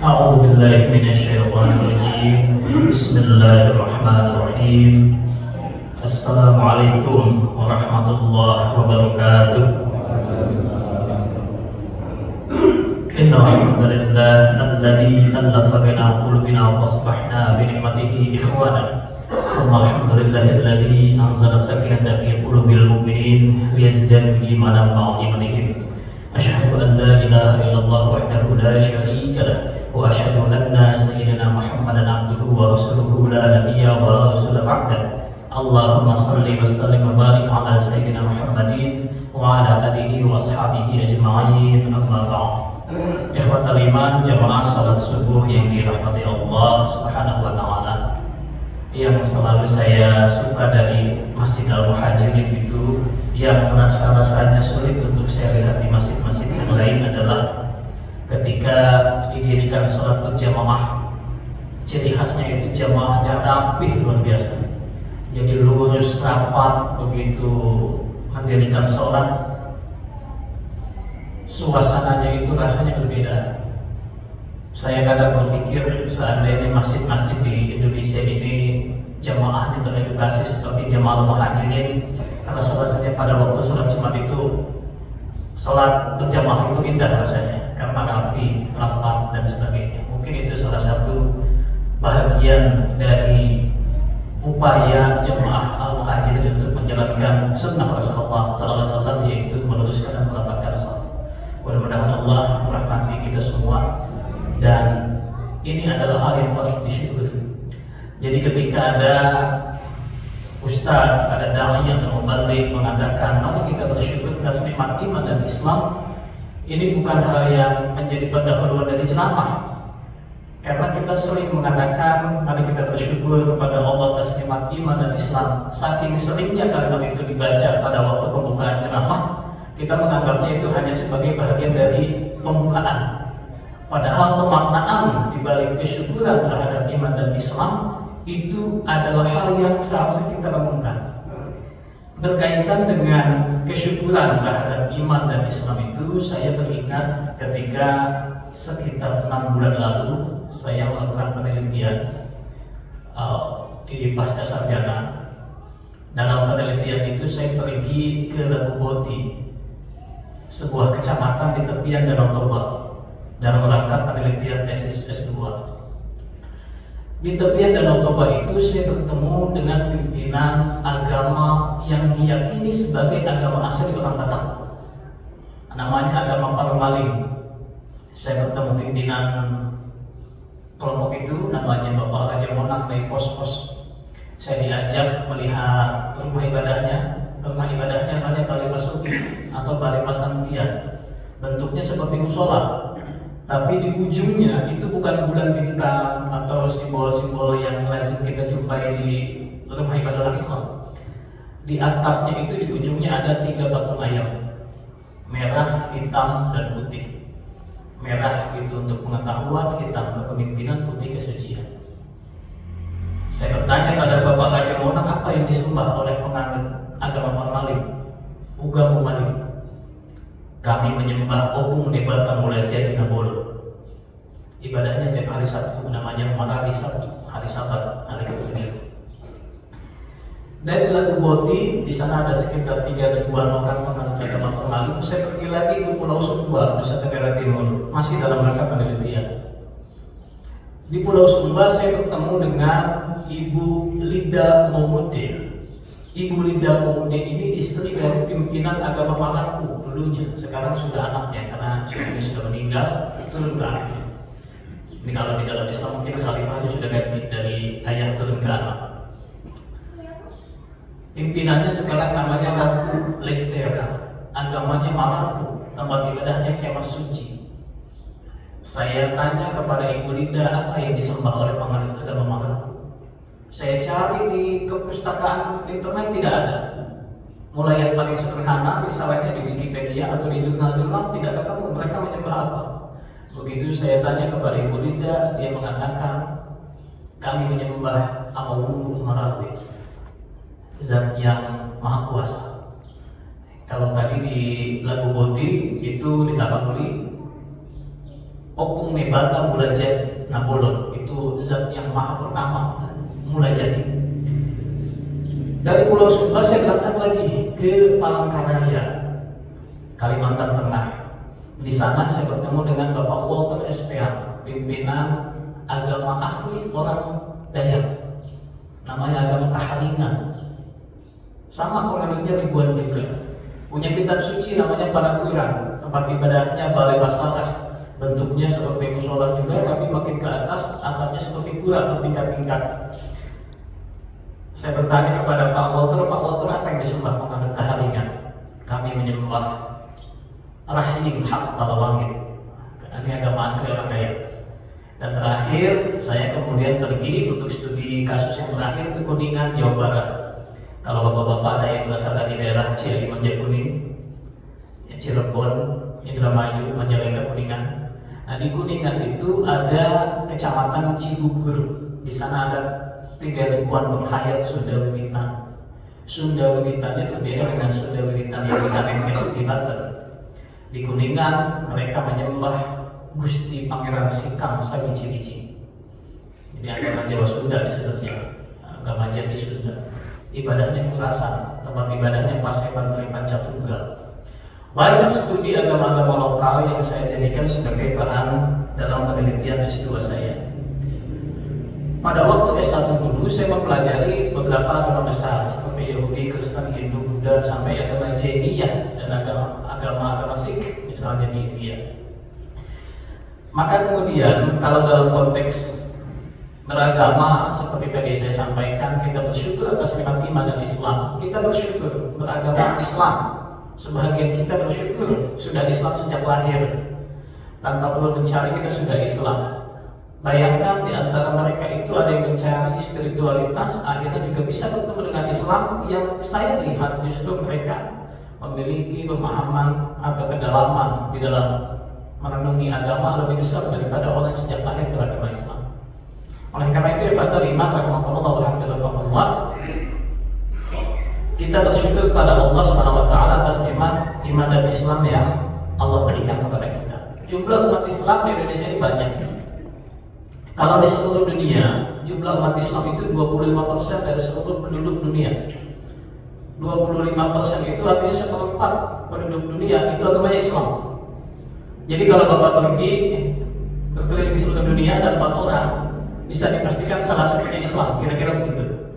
أعوذ بالله من الشيطان الرجيم. بسم الله الرحمن الرحيم. السلام عليكم ورحمة الله وبركاته. إن الحمد لله الذي ألف بين قلوبنا فأصبحنا بنعمته إخوانا. ثم الحمد لله الذي أنزل السكينة في قلوب المؤمنين ليزدادوا إيمانا مع إيمانهم. أشهد أن لا إله إلا الله وحده لا شريك له وأشهد أن سيدنا محمدا عبده ورسوله لا نبي ولا رسول بعده. اللهم صل وسلم وبارك على سيدنا محمد وعلى آله وأصحابه أجمعين. أما بعد. Ikhwatal iman, jamaah salat subuh yang dirahmati Allah Subhanahu wa taala. Yang selalu saya suka dari Masjid Al-Muhajirin itu, yang rasanya sulit untuk saya lihat di masjid-masjid yang lain adalah ketika didirikan salat berjamaah. Ciri khasnya itu jamaahnya rapih luar biasa. Jadi lurus rapat begitu mendirikan salat. Suasananya itu rasanya berbeda. Saya kadang berpikir seandainya masjid-masjid di Indonesia ini jamaahnya teredukasi seperti jamaah Muhajirin, karena sholat saja pada waktu sholat Jumat itu, sholat berjamaah itu indah rasanya karena rapi, rapat dan sebagainya. Mungkin itu salah satu bahagian dari upaya jamaah Al-Muhajirin untuk menjalankan sunnah Rasulullah SAW, yaitu meluruskan dan merapatkan sholat. Mudah-mudahan Allah merahmati kita semua, dan ini adalah hal yang patut disyukuri. Jadi ketika ada ustaz, ada dai yang terbalik mengatakan mari kita bersyukur atas nikmat iman dan Islam, ini bukan hal yang menjadi pendahuluan dari ceramah. Karena kita sering mengatakan mari kita bersyukur kepada Allah atas nikmat iman dan Islam. Saking seringnya kalimat itu dibaca pada waktu pembukaan ceramah, kita menganggapnya itu hanya sebagai bagian dari pembukaan. Padahal pemaknaan dibalik kesyukuran terhadap iman dan Islam itu adalah hal yang seharusnya kita renungkan. Berkaitan dengan kesyukuran terhadap iman dan Islam itu, saya teringat ketika sekitar 6 bulan lalu saya melakukan penelitian di pasca sarjana. Dalam penelitian itu saya pergi ke Lakuboti, sebuah kecamatan di tepian Danau Toba, dalam rangka penelitian tesis S2. Di tepian Danau Toba itu saya bertemu dengan pimpinan agama yang diyakini sebagai agama asli orang Batak. Namanya agama Parmalim. Saya bertemu pimpinan kelompok itu, namanya Bapak Raja Monak dari Pos-Pos. Saya diajak melihat rumah ibadahnya. Rumah ibadahnya namanya Balai Masuki atau Balai Pasantian. Bentuknya seperti musola, tapi di ujungnya itu bukan bulan bintang atau simbol-simbol yang lazim kita jumpai di rumah ibadah Islam. Di atapnya itu di ujungnya ada 3 patung ayam, merah, hitam, dan putih. Merah itu untuk pengetahuan, hitam kepemimpinan, putih kesucian. Saya bertanya pada Bapak Raja Monak, apa yang disembah oleh penganut agama Parmalim? Uga Umalim. Kami menyembah Opung Nebata Mulaja di Nabolo. Ibadahnya tiap hari Sabtu, namanya Marari Sabtu, hari Sabat, hari ke-7. Dari Lakuboti, di sana ada sekitar 3 ribuan orang penganut agama Parmalim. Saya pergi lagi ke Pulau Sumba, Nusa Tenggara Timur, masih dalam rangka penelitian. Di Pulau Sumba saya bertemu dengan Ibu Lida Momude. Ibu Lida Momude ini istri dari pimpinan agama Malaku dulunya. Sekarang sudah anaknya, karena suaminya sudah meninggal, turun ke anaknya. Ini kalau di dalam Islam mungkin khalifahnya sudah ganti dari ayah turun ke anak. Pimpinannya sekarang namanya Ratu Lektera. Agamanya Malaku, tempat ibadahnya Kemah Suci. Saya tanya kepada Ibu Lida, apa yang disembah oleh penganut agama Malaku? Saya cari di kepustakaan internet, tidak ada. Mulai yang paling sederhana, misalnya di Wikipedia atau di jurnal-jurnal, tidak ketemu mereka menyembah apa. Begitu saya tanya kepada Ibu Lida, dia mengatakan kami menyembah Amalulu Marawi, Zat yang Maha Kuasa. Kalau tadi di Lakuboti itu di Tapanuli, Opung Nebata mulai jadi Napoleon, itu zat yang maha pertama mulai jadi. Dari Pulau Sumba saya berangkat lagi ke Palangkaraya, Kalimantan Tengah. Di sana saya bertemu dengan Bapak Walter SPA, pimpinan agama asli orang Dayak, namanya agama Kaharingan. Sama pengikutnya ribuan juga. Punya kitab suci namanya Panaturan, tempat ibadahnya Balai Basarah. Bentuknya seperti musola juga, tapi makin ke atas atapnya seperti pura bertingkat-tingkat. Saya bertanya kepada Pak Walter apa yang disembah menurut Kaharingan? Kami menyembah Rahim Hak Talawangit. Ini agama asli orang Dayak. Dan terakhir, saya kemudian pergi untuk studi kasus yang terakhir ke Kuningan, Jawa Barat. Kalau bapak-bapak ada yang berasal dari daerah Ciawi, Kuning, ya Cirebon, Indramayu, Majalengka, Kuningan. Nah, di Kuningan itu ada kecamatan Cigugur. Di sana ada 3.000-an penghayat Sunda Wiwitan. Sunda Wiwitannya berbeda dengan Sunda Wiwitan yang kita Menkes di Banten. Di Kuningan mereka menyembah Gusti Pangeran Sikang Sabici-bici. Jadi agama Jawa Sunda disebutnya, agama Jati Sunda. Ibadahnya kurasan, tempat ibadahnya Paseban Tri Pancatunggal. Banyak studi agama-agama lokal yang saya jadikan sebagai bahan dalam penelitian S2 saya. Pada waktu S1 dulu saya mempelajari beberapa agama besar seperti Yahudi, Kristen, Hindu, Buddha, sampai agama Jainiyah dan agama Sikh misalnya di India. Maka kemudian kalau dalam konteks beragama seperti tadi saya sampaikan, kita bersyukur atas nikmat iman dan Islam. Kita bersyukur beragama Islam. Sebahagian kita bersyukur sudah Islam sejak lahir, tanpa perlu mencari kita sudah Islam. Bayangkan di antara mereka itu ada yang mencari spiritualitas, akhirnya juga bisa bertemu dengan Islam yang saya lihat justru mereka memiliki pemahaman atau kedalaman di dalam merenungi agama lebih besar daripada orang yang sejak lahir beragama Islam. Oleh karena itu, ibadah iman rahimahullah warahmatullah, kita bersyukur kepada Allah Subhanahu wa taala atas iman dan Islam yang Allah berikan kepada kita. Jumlah umat Islam di Indonesia ini banyak. Kalau di seluruh dunia, jumlah umat Islam itu 25% dari seluruh penduduk dunia. 25% itu artinya 1/4 penduduk dunia itu agamanya Islam. Jadi kalau Bapak pergi berkeliling di seluruh dunia ada 4 orang, bisa dipastikan salah satunya Islam, kira-kira begitu.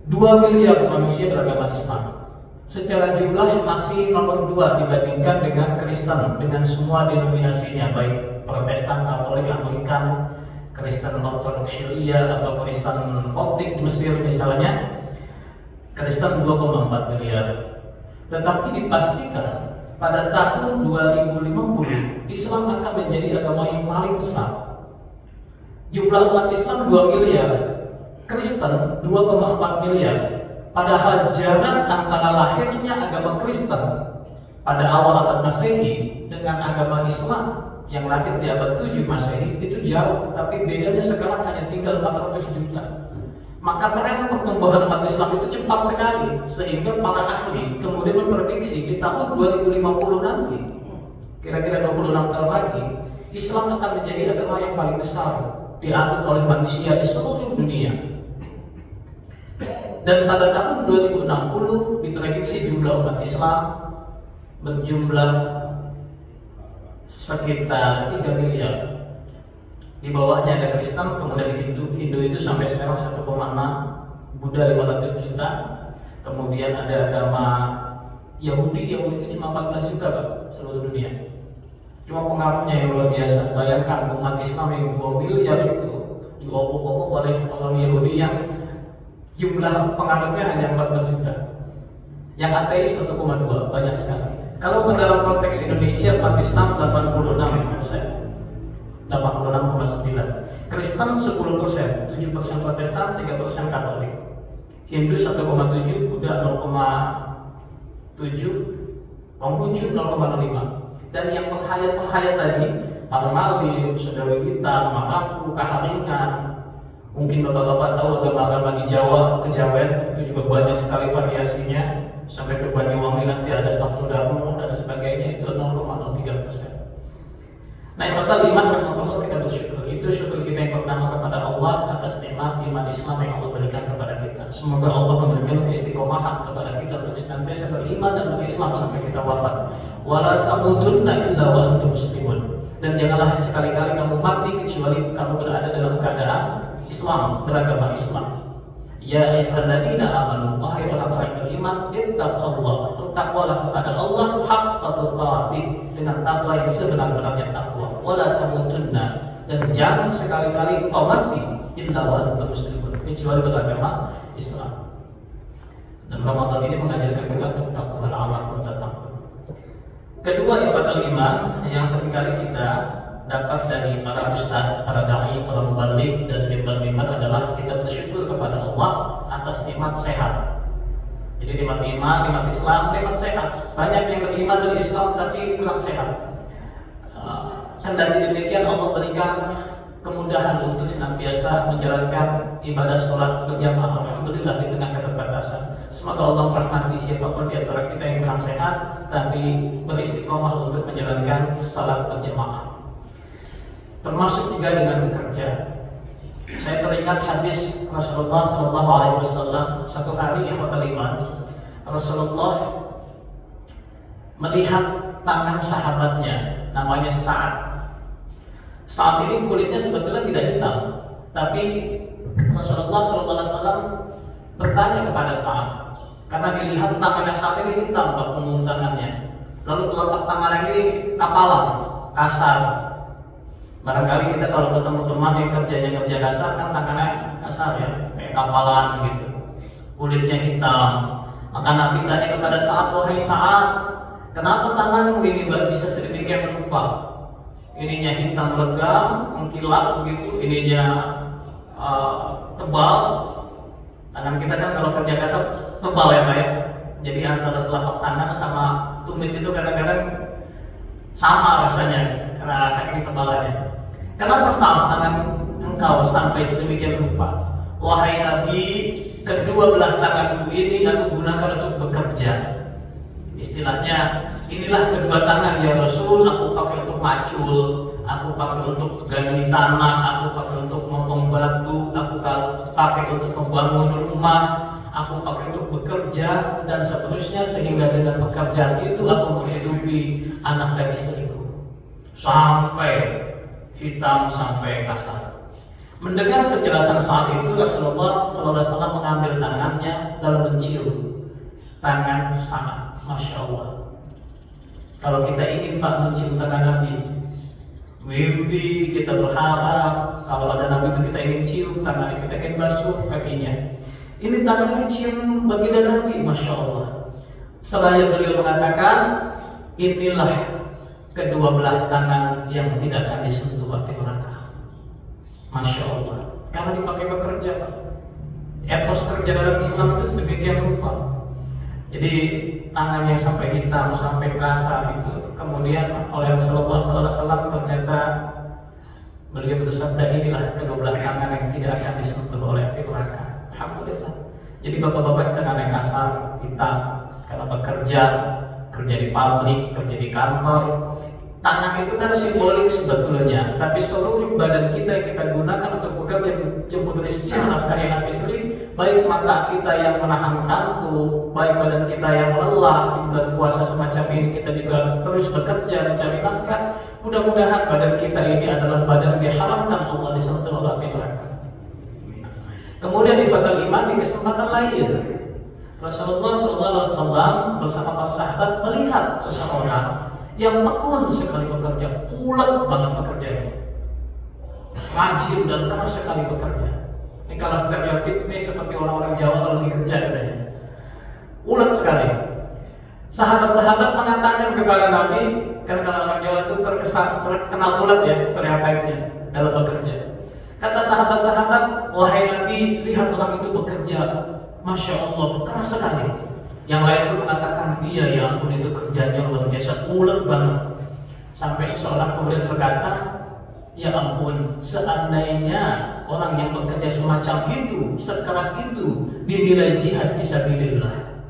2 miliar manusia beragama Islam. Secara jumlah masih nomor 2 dibandingkan dengan Kristen, dengan semua denominasinya, baik Protestan, Katolik, Anglikan, Kristen Ortodoks Syria atau Kristen Koptik di Mesir misalnya. Kristen 2,4 miliar. Tetapi dipastikan pada tahun 2050 Islam akan menjadi agama yang paling besar. Jumlah umat Islam 2 miliar, Kristen 2,4 miliar. Padahal jarak antara lahirnya agama Kristen pada awal abad Masehi dengan agama Islam yang lahir di abad 7 Masehi itu jauh, tapi bedanya sekarang hanya tinggal 400 juta. Maka tren pertumbuhan umat Islam itu cepat sekali, sehingga para ahli kemudian memprediksi di tahun 2050 nanti, kira-kira 26 tahun lagi, Islam akan menjadi agama yang paling besar dianut oleh manusia di seluruh dunia. Dan pada tahun 2060 diprediksi jumlah umat Islam berjumlah sekitar 3 miliar. Di bawahnya ada Kristen, kemudian Hindu itu sampai sekarang 1,6, Buddha 500 juta, kemudian ada agama Yahudi itu cuma 14 juta Pak, seluruh dunia. Cuma pengaruhnya yang luar biasa. Bayangkan umat Islam yang 2 miliar itu diopok-opok oleh orang Yahudi yang jumlah pengaruhnya hanya 14 juta. Yang ateis 1,2, banyak sekali. Kalau dalam konteks Indonesia, umat Islam 86%. 86,9. Kristen 10%, 7% Protestan, 3% Katolik. Hindu 1,7, Buddha 0,7, Konghucu 0,5. Dan yang penghayat tadi, Parmali, Sunda Wiwitan, Marapu, Kaharingan, mungkin bapak-bapak tahu agama-agama di Jawa, Kejawen, itu juga banyak sekali variasinya. Sampai ke Banyuwangi nanti ada Sabtu Darmo dan sebagainya, itu 0,03%. Nah, ikhwatal iman rahimahullah, kita bersyukur. Itu syukur kita yang pertama kepada Allah atas nikmat iman Islam yang Allah berikan kepada kita. Semoga Allah memberikan keistiqomahan kepada kita untuk senantiasa beriman dan berislam sampai kita wafat. Wala tamutunna illa wa antum muslimun. Dan janganlah sekali-kali kamu mati kecuali kamu berada dalam keadaan Islam, beragama Islam. Ya ayyuhalladzina amanu, wahai orang-orang yang beriman, ittaqullah, bertakwalah kepada Allah haqqa tuqatih, dengan takwa yang sebenar-benarnya takwa. Wala tamutunna, dan jangan sekali-kali kau mati illa wa antum muslimun, kecuali beragama Islam. Dan Ramadan ini mengajarkan kita untuk takwa al-amal dan takwa. Kedua, ibadah iman yang seringkali kita dapat dari para ustaz, para dai, para mubalik dan mimbar-mimbar adalah kita bersyukur kepada Allah atas nikmat sehat. Jadi nikmat iman, nikmat Islam, nikmat sehat. Banyak yang beriman dari Islam tapi kurang sehat. Kendati demikian Allah berikan kemudahan untuk senantiasa menjalankan ibadah sholat berjamaah. Alhamdulillah di tengah keterbatasan. Semoga Allah merahmati siapapun di antara kita yang kurang sehat tapi beristiqomah untuk menjalankan salat berjamaah. Termasuk juga dengan bekerja. Saya teringat hadis Rasulullah SAW. Satu hari ikhwatal iman, Rasulullah melihat tangan sahabatnya namanya Sa'ad. Saat ini kulitnya sebetulnya tidak hitam, tapi Rasulullah SAW bertanya kepada Sa'ad karena dilihat tangannya Sa'ad ini hitam, punggung tangannya. Lalu telapak tangan ini kapalan, kasar. Barangkali kita kalau ketemu teman yang kerjanya kerja kasar kan tangannya kasar ya, kayak kapalan gitu, kulitnya hitam. Maka Nabi tanya kepada Sa'ad, wahai Sa'ad, kenapa tanganmu ini bisa sedemikian rupa? Ininya hitam legam, mengkilap begitu, ininya tebal. Tangan kita kan kalau kerja kasar tebal ya Pak ya. Jadi antara telapak tangan sama tumit itu kadang-kadang sama rasanya karena saking tebalannya. Kenapa tangan engkau sampai sedemikian rupa? Wahai Nabi, kedua belah tanganku ini aku gunakan untuk bekerja. Istilahnya, inilah kedua tangan ya Rasul, aku pakai untuk macul, aku pakai untuk gali tanah, aku pakai untuk motong batu, aku pakai untuk membangun rumah, aku pakai untuk bekerja dan seterusnya, sehingga dengan pekerjaan itu aku menghidupi anak dan istriku. Sampai hitam, sampai kasar. Mendengar penjelasan saat itu, Rasulullah SAW mengambil tangannya lalu mencium tangan Sa'ad. Masya Allah. Kalau kita ingin Pak mencium tangan Nabi, mimpi kita berharap kalau ada Nabi itu kita ingin cium tangan, kita ingin basuh kakinya. Ini tangan dicium baginda Nabi, Masya Allah. Setelah beliau mengatakan, inilah kedua belah tangan yang tidak akan disentuh api neraka. Masya Allah. Karena dipakai bekerja, Pak. Etos kerja dalam Islam itu sedemikian rupa. Jadi tangan yang sampai hitam, sampai kasar itu, kemudian oleh Rasulullah SAW ternyata beliau bersabda, inilah kedua belah tangan yang tidak akan disentuh oleh api neraka. Alhamdulillah. Jadi bapak-bapak tangan yang kasar, hitam, karena bekerja, kerja di pabrik, kerja di kantor. Tangan itu kan simbolik sebetulnya, tapi seluruh badan kita yang kita gunakan untuk bekerja, jemput rezeki, menafkahi anak istri, baik mata kita yang menahan kantuk, baik badan kita yang lelah di bulan puasa semacam ini, kita juga terus bekerja mencari nafkah. Mudah-mudahan badan kita ini adalah badan yang diharamkan Allah disentuh oleh api neraka. Kemudian di fatal iman, di kesempatan lain, Rasulullah SAW bersama para sahabat melihat seseorang yang tekun sekali bekerja, ulet banget bekerjanya, rajin dan keras sekali bekerja. Ini kalau stereotip ini seperti orang-orang Jawa kalau lagi kerja katanya, ulet sekali. Sahabat-sahabat mengatakan kepada Nabi, karena kalau orang Jawa itu terkenal ulet ya stereotipnya dalam bekerja. Kata sahabat-sahabat, wahai Nabi, lihat orang itu bekerja, Masya Allah, keras sekali. Yang lain pun mengatakan, iya ya ampun itu kerjanya luar biasa, ulet banget. Sampai seseorang kemudian berkata, ya ampun, seandainya orang yang bekerja semacam itu, sekeras itu, dinilai jihad fisabilillah.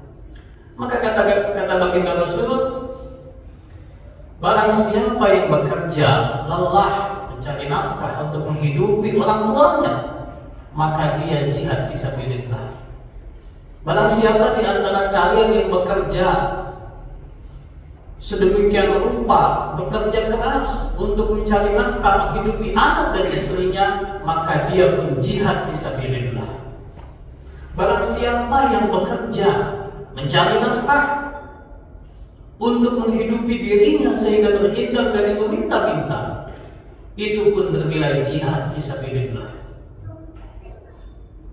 Maka kata baginda Rasul, Barang siapa yang bekerja lelah mencari nafkah untuk menghidupi orang tuanya, maka dia jihad fisabilillah. Barang siapa di antara kalian yang bekerja sedemikian rupa, bekerja keras untuk mencari nafkah menghidupi anak dan istrinya, maka dia pun jihad fisabilillah. Barang siapa yang bekerja mencari nafkah untuk menghidupi dirinya sehingga terhindar dari meminta-minta, itu pun bernilai jihad fisabilillah.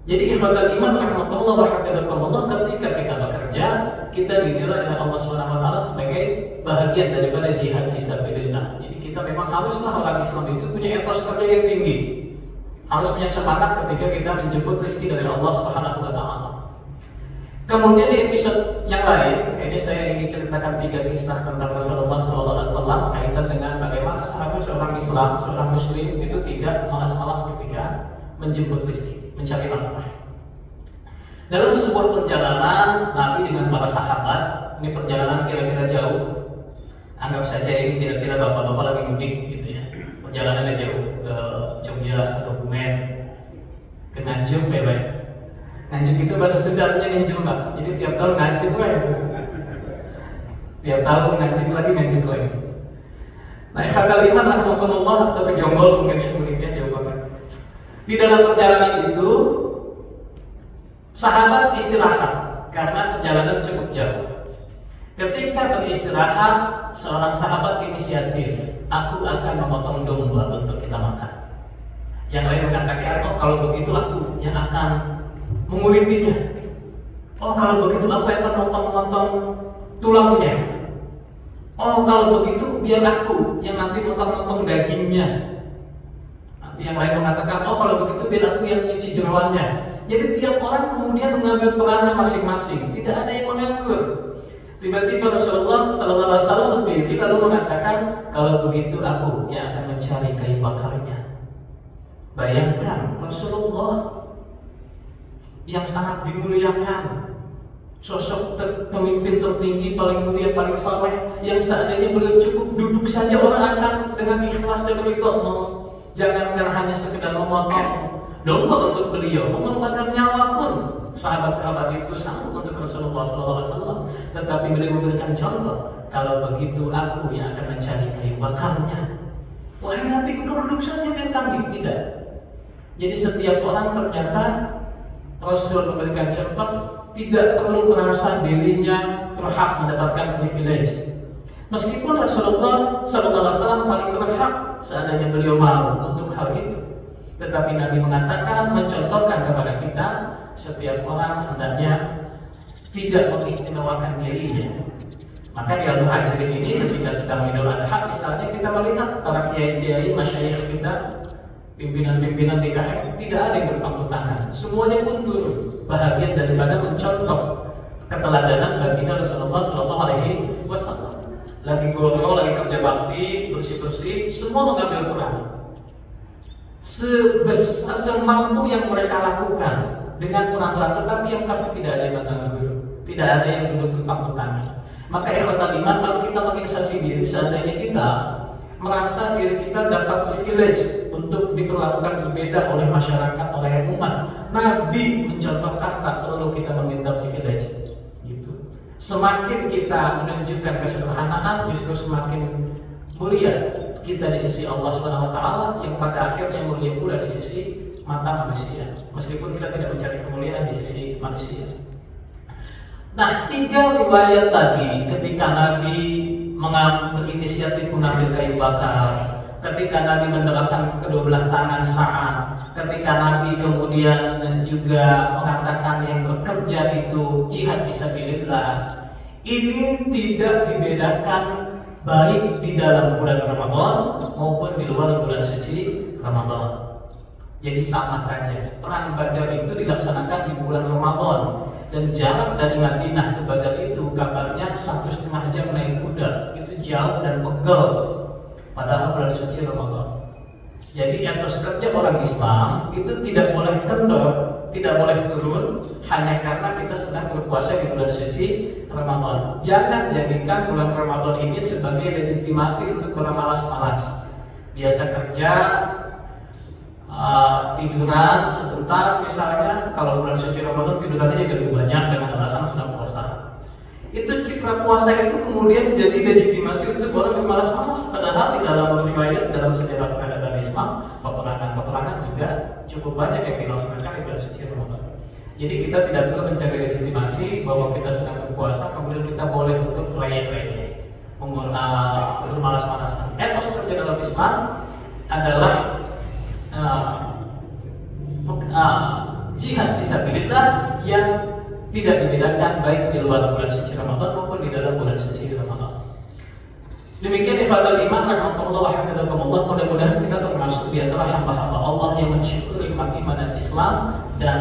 Jadi ikhwatal iman rahmatullah wa hafidhakumullah, ketika kita bekerja, kita dinilai oleh Allah SWT sebagai bahagian daripada jihad fisabilillah. Jadi kita memang haruslah orang Islam itu punya etos kerja yang tinggi, harus punya semangat ketika kita menjemput rezeki dari Allah SWT. Kemudian di episode yang lain, ini saya ingin ceritakan 3 kisah tentang Rasulullah SAW kaitan dengan bagaimana sahabat seorang Islam, seorang Muslim itu tidak malas-malas ketika menjemput rezeki, mencari nafkah. Dalam sebuah perjalanan Nabi dengan para sahabat, ini perjalanan kira-kira jauh, anggap saja ini kira-kira bapak-bapak lagi mudik gitu ya, perjalanannya jauh ke Jogja atau Bumen, ke Nganjuk ya Pak. Nganjuk itu bahasa Sundanya nganjuk Pak, jadi tiap tahun nganjuk Pak ya. Tiap tahun nganjuk lagi. Nah, kata liman rahmatullah atau ke Jonggol mungkin ya, mudiknya jauh banget. Di dalam perjalanan itu sahabat istirahat karena perjalanan cukup jauh. Ketika beristirahat, seorang sahabat inisiatif, aku akan memotong domba untuk kita makan. Yang lain mengatakan, oh kalau begitu aku yang akan mengulitinya. Oh kalau begitu aku akan motong-motong tulangnya. Oh kalau begitu biar aku yang nanti motong-motong dagingnya. Yang lain mengatakan, oh kalau begitu biar aku yang nyuci jeroannya. Jadi tiap orang kemudian mengambil perannya masing-masing, tidak ada yang menganggur. Tiba-tiba Rasulullah SAW berdiri lalu mengatakan, kalau begitu aku yang akan mencari kayu bakarnya. Bayangkan Rasulullah yang sangat dimuliakan, sosok pemimpin tertinggi, paling mulia, paling saleh, yang seandainya beliau cukup duduk saja orang akan dengan ikhlas dan ridho. Jangankan hanya sekedar memotong domba untuk beliau, mengorbankan nyawa pun sahabat-sahabat itu sanggup untuk Rasulullah SAW. Tetapi beliau memberikan contoh, kalau begitu aku yang akan mencari kayu bakarnya. Wahai nanti engkau duduk saja biar kami. Tidak. Jadi setiap orang ternyata Rasul memberikan contoh, tidak perlu merasa dirinya berhak mendapatkan privilege. Meskipun Rasulullah SAW paling berhak seandainya beliau mau untuk hal itu, tetapi Nabi mengatakan, mencontohkan kepada kita, setiap orang hendaknya tidak mengistimewakan dirinya. Maka di Al-Muhajirin ini ketika sedang Idul Adha, misalnya kita melihat para kiai-kiai, masyayikh kita, pimpinan-pimpinan DKM, tidak ada yang berpangku tangan, semuanya pun turun, bahagian daripada mencontoh keteladanan baginda Rasulullah SAW. Lagi goro, lagi kerja bakti, bersih-bersih, semua mengambil peran semampu yang mereka lakukan dengan peran-peran, tetapi yang pasti tidak ada yang mengganggu, tidak ada yang duduk pangku tangan. Maka ikhwatal iman, kalau kita menginsafkan diri, seandainya kita merasa diri kita dapat privilege untuk diperlakukan berbeda oleh masyarakat, oleh umat, Nabi mencontohkan tak perlu kita meminta privilege. Semakin kita menunjukkan kesederhanaan, justru semakin mulia kita di sisi Allah SWT, yang pada akhirnya mulia pula di sisi mata manusia, meskipun kita tidak mencari kemuliaan di sisi manusia. Nah, 3 riwayat tadi, ketika Nabi mengambil inisiatif mengambil kayu bakar, ketika Nabi menerapkan kedua belah tangan saat, ketika Nabi kemudian juga mengatakan yang bekerja itu jihad fisabilillah, ini tidak dibedakan baik di dalam bulan Ramadan maupun di luar bulan suci Ramadan. Jadi sama saja, perang Badar itu dilaksanakan di bulan Ramadan, dan jarak dari Madinah ke Badar itu kabarnya 1,5 jam naik kuda, itu jauh dan pegel, padahal bulan suci Ramadan. Jadi etos kerja orang Islam itu tidak boleh kendor, tidak boleh turun hanya karena kita sedang berpuasa di bulan suci Ramadan. Jangan jadikan bulan Ramadan ini sebagai legitimasi untuk bermalas-malas. Biasa kerja, tiduran sebentar misalnya. Kalau bulan suci Ramadan tidurannya juga lebih banyak dengan alasan sedang puasa. Itu citra puasa itu kemudian jadi legitimasi untuk orang yang malas-malas. Padahal di dalam riwayat dalam sejarah peradaban Islam, peperangan juga cukup banyak yang dilaksanakan di bulan suci Ramadan. Jadi kita tidak perlu mencari legitimasi bahwa kita sedang berpuasa, kemudian kita boleh untuk leyeh-leyeh, bermalas-malasan. Etos kerja dalam Islam adalah jihad fisabilillah yang tidak dibedakan baik di luar bulan suci Ramadan maupun di dalam bulan suci Ramadan. Demikian ikhwatul iman, rahimakumullah wa hafizakumullah. Mudah-mudahan kita termasuk di antara hamba-hamba Allah yang mensyukuri nikmat iman dan Islam dan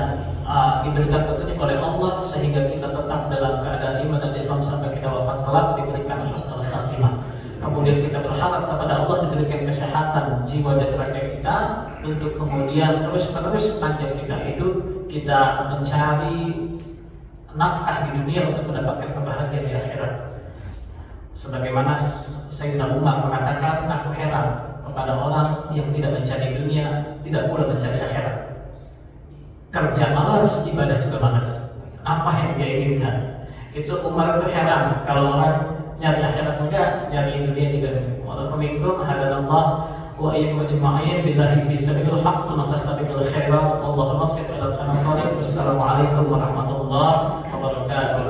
diberikan petunjuk oleh Allah sehingga kita tetap dalam keadaan iman dan Islam sampai kita wafat kelak, diberikan husnul khatimah. Kemudian kita berharap kepada Allah diberikan kesehatan jiwa dan raga kita untuk kemudian terus-menerus panjang kita hidup, kita mencari nafkah di dunia untuk mendapatkan kebahagiaan di akhirat. Sebagaimana Sayyidina Umar mengatakan, aku heran kepada orang yang tidak mencari dunia, tidak pula mencari akhirat. Kerja malas, ibadah juga malas. Apa yang dia inginkan? Itu Umar itu heran kalau orang nyari akhirat enggak, nyari dunia juga. Waalaikumsalam hadanallah wa iyyakum ajma'in billahi fi sabilil haqq wa tastabiqul khairat. Allahumma waffiq ila al-khairat. Wassalamualaikum warahmatullahi wabarakatuh.